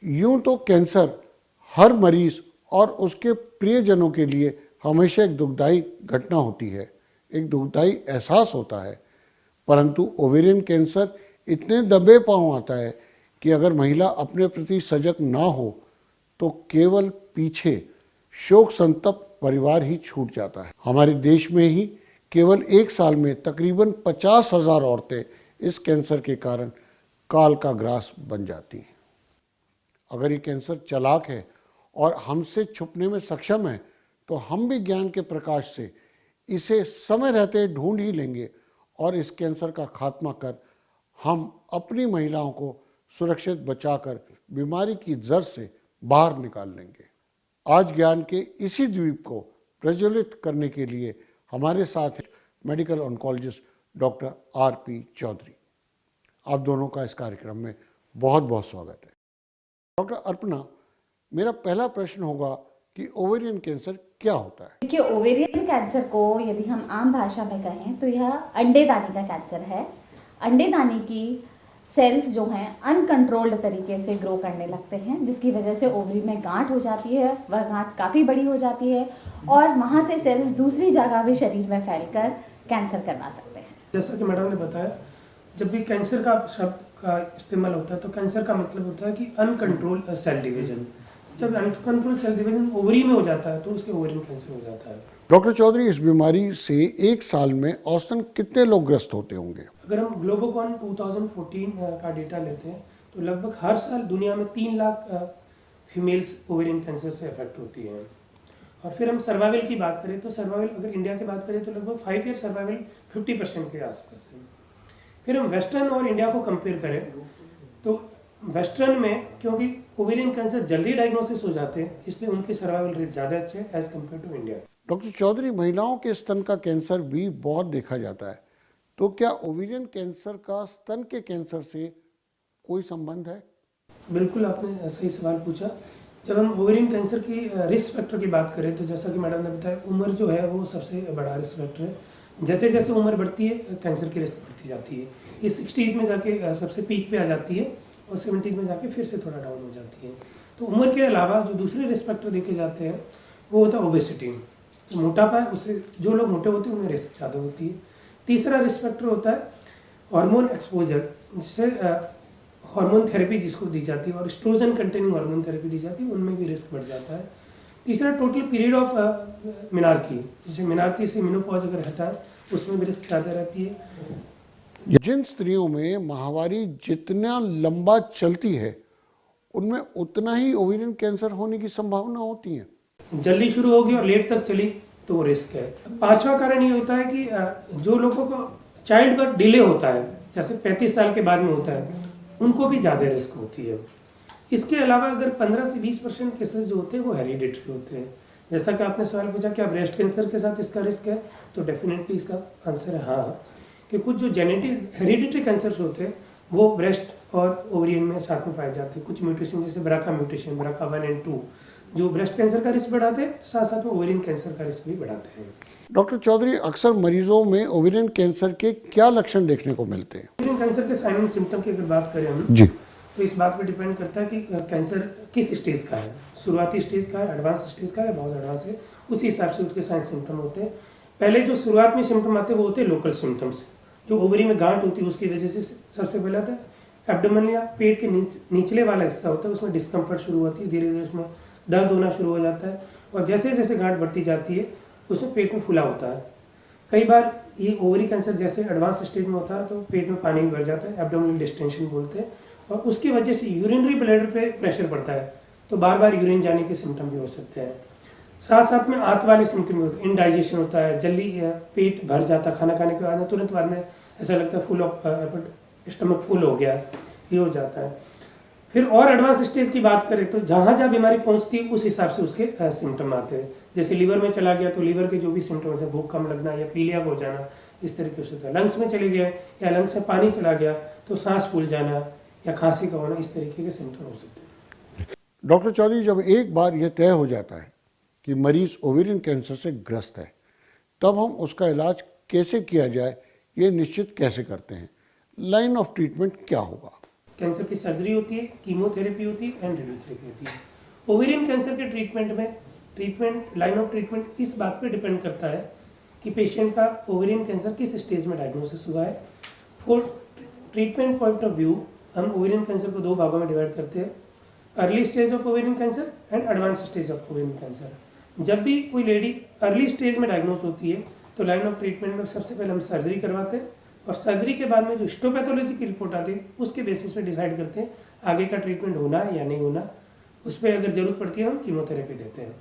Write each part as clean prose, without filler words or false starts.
यूं तो कैंसर हर मरीज और उसके प्रियजनों के लिए हमेशा एक दुखदाई घटना होती है, एक दुखदाई एहसास होता है। परंतु ओवेरियन कैंसर इतने दबे पांव आता है कि अगर महिला अपने प्रति सजग ना हो तो केवल पीछे शोक संतप्त परिवार ही छूट जाता है। हमारे देश में ही केवल एक साल में तकरीबन 50,000 औरतें इस कैंसर के कारण काल का ग्रास बन जाती हैं। अगर ये कैंसर चालाक है और हमसे छुपने में सक्षम है तो हम भी ज्ञान के प्रकाश से इसे समय रहते ढूंढ ही लेंगे और इस कैंसर का खात्मा कर हम अपनी महिलाओं को सुरक्षित बचाकर बीमारी की जड़ से बाहर निकाल लेंगे। आज ज्ञान के इसी द्वीप को प्रज्वलित करने के लिए हमारे साथ medical oncologist doctor R P. Chaudhary. आप दोनों का इस कार्यक्रम में बहुत बहुत स्वागत है। डॉक्टर अर्पणा, मेरा पहला प्रश्न होगा कि ओवेरियन कैंसर क्या होता है? देखिए, ओवेरियन कैंसर को यदि हम आम भाषा में कहें तो यह अंडेदानी का कैंसर है। अंडेदानी की सेल्स जो हैं अनकंट्रोल्ड तरीके से ग्रो करने लगते हैं, जिसकी वजह से ओवरी में गांठ हो जाती है। वह गांठ काफ़ी बड़ी हो जाती है और वहाँ से सेल्स दूसरी जगह भी शरीर में फैलकर कैंसर करवा सकते हैं। जैसा कि मैडम ने बताया, जब भी कैंसर का शब्द का इस्तेमाल होता है तो कैंसर का मतलब होता है कि अनकंट्रोल्ड सेल डिवीजन। जब अनकंट्रोल्ड सेल डिवीजन ओवरी में हो जाता है तो उसके ओवरियन कैंसर हो जाता है। डॉक्टर चौधरी, इस बीमारी से एक साल में औसतन कितने लोग ग्रस्त होते होंगे? अगर हम ग्लोबोकॉन 2014 का डेटा लेते हैं तो लगभग हर साल दुनिया में 3 लाख फीमेल्स ओवेरियन कैंसर से अफेक्ट होती हैं। और फिर हम सर्वाइवल की बात करें तो सर्वाइवल अगर इंडिया की बात करें तो लगभग 5 ईयर सर्वाइवल 50% के आसपास है। फिर हम वेस्टर्न और इंडिया को कंपेयर करें तो वेस्टर्न में क्योंकि ओवेरियन कैंसर जल्दी डायग्नोसिस हो जाते हैं, इसलिए उनके सर्वाइवल रेट ज़्यादा अच्छे हैं as compare to India. Doctor Chaudhary, महिलाओं के स्तन का कैंसर भी बहुत देखा जाता है, तो क्या ओवेरियन कैंसर का स्तन के कैंसर से कोई संबंध है? बिल्कुल, आपने सही सवाल पूछा। जब हम ओवेरियन कैंसर की रिस्क फैक्टर की बात करें तो जैसा कि मैडम ने बताया, उम्र जो है वो सबसे बड़ा रिस्क फैक्टर है। जैसे जैसे उम्र बढ़ती है कैंसर की रिस्क बढ़ती जाती है। ये 60s में जाके सबसे पीक पे आ जाती है और 70s में जाके फिर से थोड़ा डाउन हो जाती है। तो उम्र के अलावा जो दूसरे रिस्क फैक्टर देखे जाते हैं वो होता है ओबेसिटी। जो मोटापा है उससे जो लोग मोटे होते हैं उनमें रिस्क ज़्यादा होती है। तीसरा रिस्क फैक्टर होता है हार्मोन एक्सपोजर, जिससे हार्मोन थेरेपी जिसको दी जाती है और एस्ट्रोजन कंटेनिंग हार्मोन थेरेपी दी जाती है, उनमें भी रिस्क बढ़ जाता है। तीसरा टोटल पीरियड ऑफ मिनार्की, जैसे मिनार्की से मेनोपॉज अगर रहता है उसमें भी रिस्क ज़्यादा रहती है। जिन स्त्रियों में माहवारी जितना लंबा चलती है उनमें उतना ही ओवेरियन कैंसर होने की संभावना होती है। जल्दी शुरू होगी और लेट तक चली तो वो रिस्क है। पांचवा कारण ये होता है कि जो लोगों को चाइल्ड बर्थ डिले होता है, जैसे 35 साल के बाद में होता है, उनको भी ज़्यादा रिस्क होती है। इसके अलावा अगर 15 से 20% केसेस जो होते हैं वो हेरिडिटरी होते हैं। जैसा कि आपने सवाल पूछा क्या ब्रेस्ट कैंसर के साथ इसका रिस्क है, तो डेफिनेटली इसका आंसर है हाँ, कि कुछ जो जेनेटिक हेरिडिटरी कैंसर्स होते हैं वो ब्रेस्ट और ओवरियन में साथ में पाए जाते हैं। कुछ म्यूटेशन जैसे ब्राका म्यूटेशन, ब्राका 1 और 2 जो ब्रेस्ट कैंसर का रिस्क बढ़ाते हैं, साथ साथ में ओवेरियन कैंसर का रिस्क भी बढ़ाते हैं। डॉक्टर चौधरी, अक्सर मरीजों में ओवेरियन कैंसर के क्या लक्षण देखने को मिलते हैं? ओवेरियन कैंसर के साइन एंड सिम्टम की अगर बात करें हम जी, तो इस बात पे डिपेंड करता है कि कैंसर किस स्टेज का है, शुरुआती स्टेज का है, एडवांस स्टेज का है, बहुत एडवांस है, उसी हिसाब से उसके साइन सिम्टम होते हैं। पहले जो शुरुआत में सिम्टम आते हैं वो होते हैं लोकल सिम्टम्स। जो ओवरी में गांठ होती है उसकी वजह से सबसे पहले आता है एब्डोमेन या पेट के निचले वाला हिस्सा होता है, उसमें डिस्कम्फर्ट शुरू होती है, धीरे धीरे उसमें दर्द होना शुरू हो जाता है और जैसे जैसे गांठ बढ़ती जाती है उसमें पेट में फूला होता है। कई बार ये ओवरी कैंसर जैसे एडवांस स्टेज में होता है तो पेट में पानी भर जाता है, एब्डोमिनल डिस्टेंशन बोलते हैं, और उसकी वजह से यूरिनरी ब्लैडर पे प्रेशर पड़ता है तो बार बार यूरिन जाने के सिम्टम भी हो सकते हैं। साथ साथ में आंत वाले सिम्टम भी होते हैं, इंडाइजेशन होता है, जल्दी पेट भर जाता है, खाना खाने के बाद तुरंत बाद में ऐसा लगता है फुल ऑफ स्टमक फुल हो गया, ये हो जाता है। फिर और एडवांस स्टेज की बात करें तो जहाँ जहाँ बीमारी पहुँचती है उस हिसाब से उसके सिम्टम आते हैं। जैसे लीवर में चला गया तो लीवर के जो भी सिम्टम्स है, भूख कम लगना या पीलिया हो जाना, इस तरीके से होता है। लंग्स में चले गए या लंग्स से पानी चला गया तो सांस फूल जाना या खांसी का होना, इस तरीके के सिम्टम हो सकते हैं। डॉक्टर चौधरी, जब एक बार यह तय हो जाता है कि मरीज ओवेरियन कैंसर से ग्रस्त है, तब हम उसका इलाज कैसे किया जाए ये निश्चित कैसे करते हैं? लाइन ऑफ ट्रीटमेंट क्या होगा? कैंसर की सर्जरी होती है, कीमोथेरेपी होती है एंड रेडियोथेरेपी होती है। ओवेरियन कैंसर के ट्रीटमेंट में लाइन ऑफ ट्रीटमेंट इस बात पे डिपेंड करता है कि पेशेंट का ओवेरियन कैंसर किस स्टेज में डायग्नोसिस हुआ है। For treatment point of view हम ओवेरियन कैंसर को 2 भागों में डिवाइड करते हैं, early stage of ovarian cancer and advance stage of ovarian cancer. जब भी कोई लेडी अर्ली स्टेज में डायग्नोस होती है तो लाइन ऑफ ट्रीटमेंट में सबसे पहले हम सर्जरी करवाते हैं और सर्जरी के बाद में जो हिस्टोपैथोलॉजी की रिपोर्ट आती है उसके बेसिस पे डिसाइड करते हैं आगे का ट्रीटमेंट होना है या नहीं होना। उस पर अगर जरूरत पड़ती है हम कीमोथेरेपी देते हैं।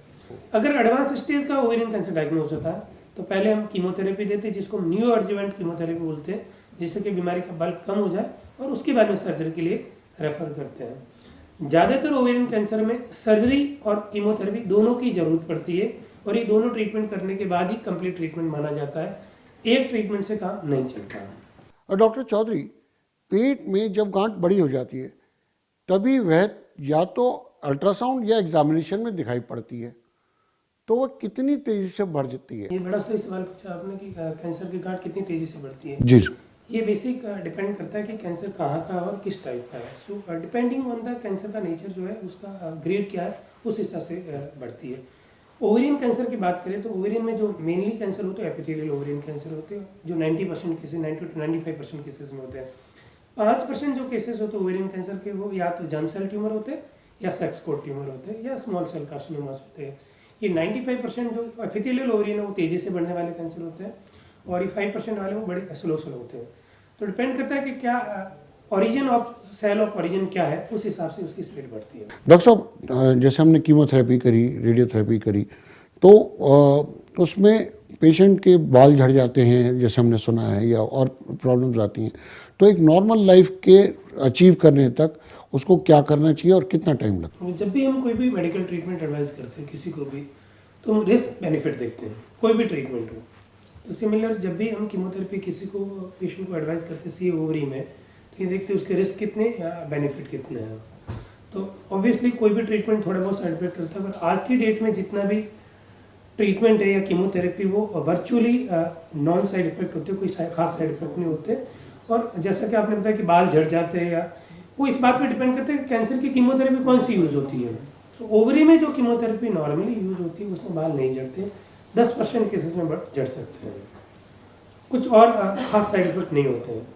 अगर एडवांस स्टेज का ओवेरियन कैंसर डायग्नोस होता है तो पहले हम कीमोथेरेपी देते हैं, जिसको न्यू अर्जुवेंट कीमोथेरेपी बोलते हैं, जिससे कि बीमारी का बल्क कम हो जाए, और उसके बाद में सर्जरी के लिए रेफर करते हैं। ज़्यादातर ओवेरियन कैंसर में सर्जरी और कीमोथेरेपी दोनों की ज़रूरत पड़ती है और ये दोनों ट्रीटमेंट करने के बाद ही कंप्लीट ट्रीटमेंट माना जाता है, एक ट्रीटमेंट से काम नहीं चलता। और डॉक्टर चौधरी, पेट में जब गांठ बड़ी हो जाती है तभी वह या तो अल्ट्रासाउंड या एग्जामिनेशन में दिखाई पड़ती है, तो वह कितनी तेजी से बढ़ जाती है? ये बड़ा सही सवाल पूछा आपने कि कैंसर की गांठ कितनी तेजी से बढ़ती है। जी ये बेसिक डिपेंड करता है कि कैंसर कहाँ का और किस टाइप का है। So depending on the cancer का नेचर जो है, उसका ग्रेड क्या है, उस हिसाब से बढ़ती है। ओवेरियन कैंसर की बात करें तो ओवेरियन में जो मेनली कैंसर होते हैं एपिथेलियल ओवेरियन कैंसर होते हैं, जो 90% केसेस 90 to 95% केसेस में होते हैं। 5% जो केसेस होते हैं ओवेरियन कैंसर के, वो या तो जर्म सेल ट्यूमर होते हैं या सेक्स कोड ट्यूमर होते हैं या स्मॉल सेल कार्सिनोमास होते हैं। ये 95% जो एपिथेलियल ओवेरियन है वो तेज़ी से बढ़ने वाले कैंसर होते हैं और ये 5% वाले वो बड़े स्लो होते हैं। तो डिपेंड करता है कि क्या origin of cell of origin क्या है, उस हिसाब से उसकी स्पीड बढ़ती है। डॉक्टर साहब, जैसे हमने कीमोथेरेपी करी, रेडियोथेरेपी करी, तो उसमें पेशेंट के बाल झड़ जाते हैं जैसे हमने सुना है, या और प्रॉब्लम्स आती हैं, तो एक नॉर्मल लाइफ के अचीव करने तक उसको क्या करना चाहिए और कितना टाइम लगता है? जब भी हम कोई भी मेडिकल ट्रीटमेंट एडवाइस करते हैं किसी को भी, तो हम रिस्क बेनिफिट देखते हैं, कोई भी ट्रीटमेंट हो। तो सिमिलर जब भी हम कीमोथेरेपी किसी को पेशेंट को एडवाइस करते हैं सी ओवरी में, तो ये देखते हैं उसके रिस्क कितने या बेनिफिट कितने हैं। तो ऑब्वियसली कोई भी ट्रीटमेंट थोड़ा बहुत साइड इफेक्ट करता है, पर आज की डेट में जितना भी ट्रीटमेंट है या कीमोथेरेपी वो वर्चुअली नॉन साइड इफेक्ट होते हैं, कोई खास साइड इफेक्ट नहीं होते। और जैसा कि आपने बताया कि बाल झड़ जाते हैं, या वो इस बात पे डिपेंड करते हैं कि कैंसर की कीमोथेरेपी कौन सी यूज़ होती है। तो ओवरी में जो कीमोथेरेपी नॉर्मली यूज़ होती है उसमें बाल नहीं झड़ते, 10% केसेस में झड़ सकते हैं, कुछ और खास साइड इफेक्ट नहीं होते हैं।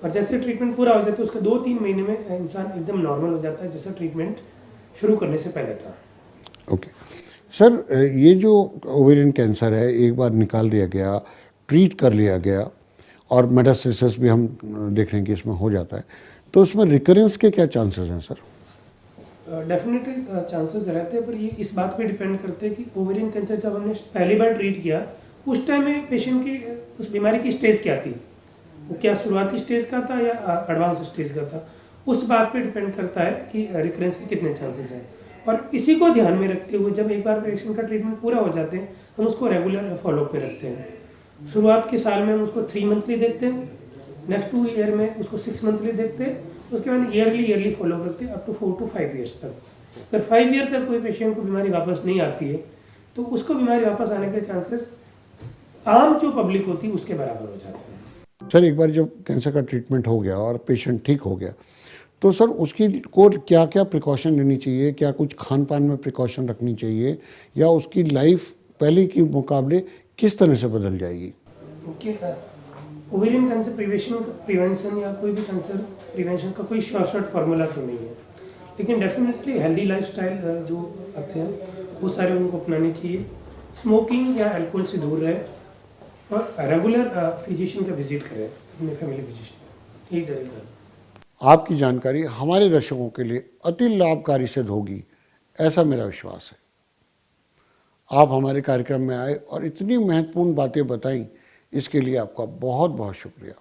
और जैसे ट्रीटमेंट पूरा हो जाता है उसके 2-3 महीने में इंसान एकदम नॉर्मल हो जाता है, जैसा ट्रीटमेंट शुरू करने से पहले था। ओके सर, ये जो ओवेरियन कैंसर है, एक बार निकाल लिया गया, ट्रीट कर लिया गया और मेटास्टेसिस भी हम देख रहे हैं कि इसमें हो जाता है, तो उसमें रिकरेंस के क्या चांसेस हैं सर? डेफिनेटली चांसेस रहते हैं, पर ये इस बात पे डिपेंड करते हैं कि ओवेरियन कैंसर जब हमने पहली बार ट्रीट किया उस टाइम में पेशेंट की उस बीमारी की स्टेज क्या थी, वो क्या शुरुआती स्टेज का था या एडवांस स्टेज का था, उस बात पे डिपेंड करता है कि रिकरेंस के कितने चांसेस हैं। और इसी को ध्यान में रखते हुए जब एक बार पेशेंट का ट्रीटमेंट पूरा हो जाते हैं हम उसको रेगुलर फॉलोअप पे रखते हैं। शुरुआत के साल में हम उसको 3 मंथली देखते हैं, नेक्स्ट 2 ईयर में उसको 6 मंथली देखते हैं, उसके बाद ईयरली फॉलोअप रखते हैं अप टू 4 to 5 ईयर्स तक। अगर 5 ईयर तक कोई पेशेंट को बीमारी वापस नहीं आती है तो उसको बीमारी वापस आने के चांसेस आम जो पब्लिक होती है उसके बराबर हो जाते हैं। सर, एक बार जब कैंसर का ट्रीटमेंट हो गया और पेशेंट ठीक हो गया, तो सर उसकी को क्या क्या प्रिकॉशन लेनी चाहिए? क्या कुछ खान पान में प्रिकॉशन रखनी चाहिए, या उसकी लाइफ पहले के मुकाबले किस तरह से बदल जाएगी? ओवेरियन कैंसर प्रिवेंशन या कोई भी कैंसर प्रिवेंशन का कोई शॉर्ट फार्मूला तो नहीं है, लेकिन डेफिनेटली हेल्दी लाइफस्टाइल जो आते हैं वो सारे उनको अपनाने चाहिए। स्मोकिंग या अल्कोहल से दूर रहे और रेगुलर फिजिशियन का विजिट करें, अपने फैमिली फिजिशियन। यही तरीका है। आपकी जानकारी हमारे दर्शकों के लिए अति लाभकारी सिद्ध होगी, ऐसा मेरा विश्वास है। आप हमारे कार्यक्रम में आए और इतनी महत्वपूर्ण बातें बताई, इसके लिए आपका बहुत बहुत शुक्रिया।